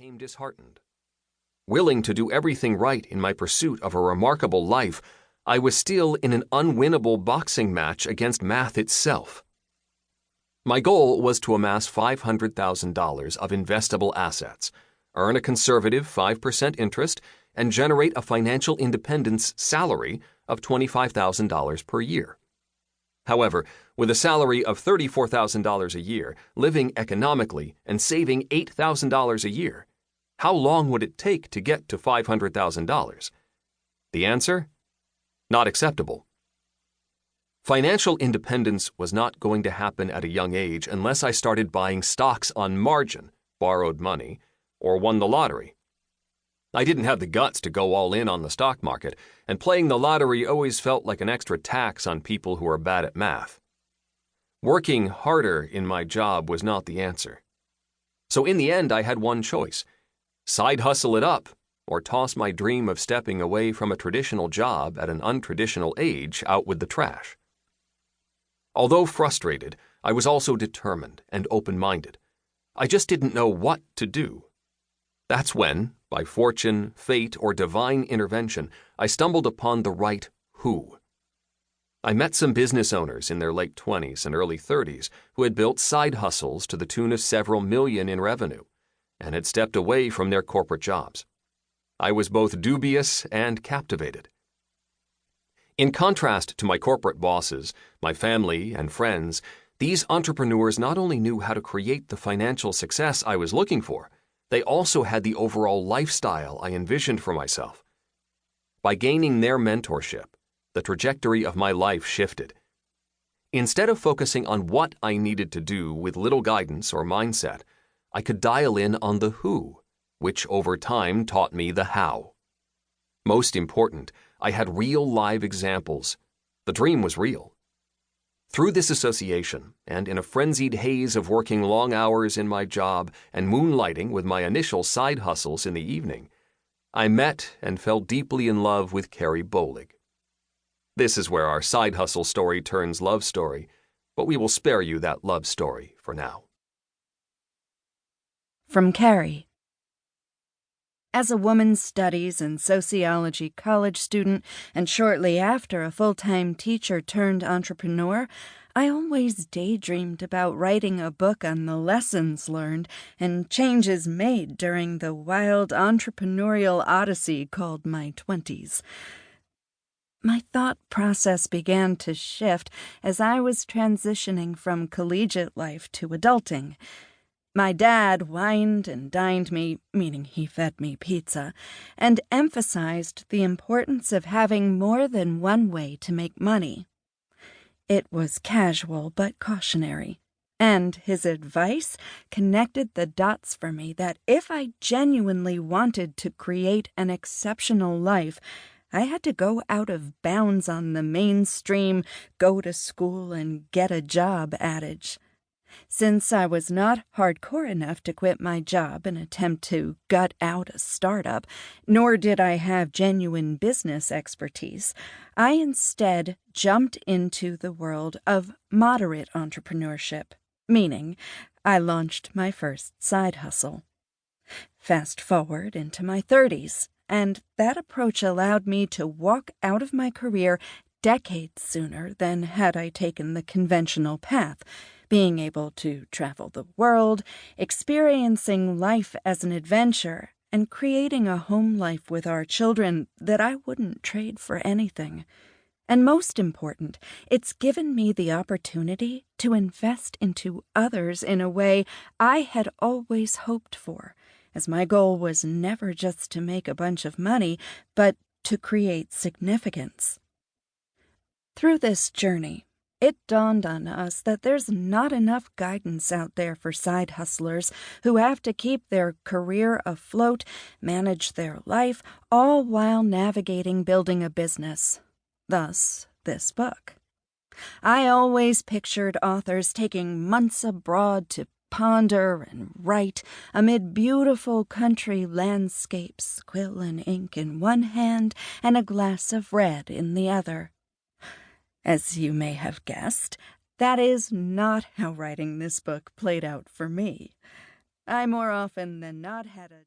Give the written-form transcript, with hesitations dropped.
became disheartened. Willing to do everything right in my pursuit of a remarkable life, I was still in an unwinnable boxing match against math itself. My goal was to amass $500,000 of investable assets, earn a conservative 5% interest, and generate a financial independence salary of $25,000 per year. However, with a salary of $34,000 a year, living economically, and saving $8,000 a year, how long would it take to get to $500,000? The answer? Not acceptable. Financial independence was not going to happen at a young age unless I started buying stocks on margin, borrowed money, or won the lottery. I didn't have the guts to go all in on the stock market, and playing the lottery always felt like an extra tax on people who are bad at math. Working harder in my job was not the answer. So in the end, I had one choice: side hustle it up, or toss my dream of stepping away from a traditional job at an untraditional age out with the trash. Although frustrated, I was also determined and open-minded. I just didn't know what to do. That's when, by fortune, fate, or divine intervention, I stumbled upon the right who. I met some business owners in their late 20s and early 30s who had built side hustles to the tune of several million in revenue and had stepped away from their corporate jobs. I was both dubious and captivated. In contrast to my corporate bosses, my family, and friends, these entrepreneurs not only knew how to create the financial success I was looking for, they also had the overall lifestyle I envisioned for myself. By gaining their mentorship, the trajectory of my life shifted. Instead of focusing on what I needed to do with little guidance or mindset, I could dial in on the who, which over time taught me the how. Most important, I had real live examples. The dream was real. Through this association, and in a frenzied haze of working long hours in my job and moonlighting with my initial side hustles in the evening, I met and fell deeply in love with Carrie Bohlig. This is where our side hustle story turns love story, but we will spare you that love story for now. From Carrie. As a women's studies and sociology college student, and shortly after a full-time teacher turned entrepreneur, I always daydreamed about writing a book on the lessons learned and changes made during the wild entrepreneurial odyssey called my 20s. My thought process began to shift as I was transitioning from collegiate life to adulting. My dad wined and dined me, meaning he fed me pizza, and emphasized the importance of having more than one way to make money. It was casual but cautionary, and his advice connected the dots for me that if I genuinely wanted to create an exceptional life, I had to go out of bounds on the mainstream go to school and get a job adage. Since I was not hardcore enough to quit my job and attempt to gut out a startup, nor did I have genuine business expertise, I instead jumped into the world of moderate entrepreneurship, meaning I launched my first side hustle. Fast forward into my 30s, and that approach allowed me to walk out of my career decades sooner than had I taken the conventional path, being able to travel the world, experiencing life as an adventure, and creating a home life with our children that I wouldn't trade for anything. And most important, it's given me the opportunity to invest into others in a way I had always hoped for, as my goal was never just to make a bunch of money, but to create significance. Through this journey, it dawned on us that there's not enough guidance out there for side hustlers who have to keep their career afloat, manage their life, all while navigating building a business. Thus, this book. I always pictured authors taking months abroad to ponder and write amid beautiful country landscapes, quill and ink in one hand and a glass of red in the other. As you may have guessed, that is not how writing this book played out for me. I more often than not had a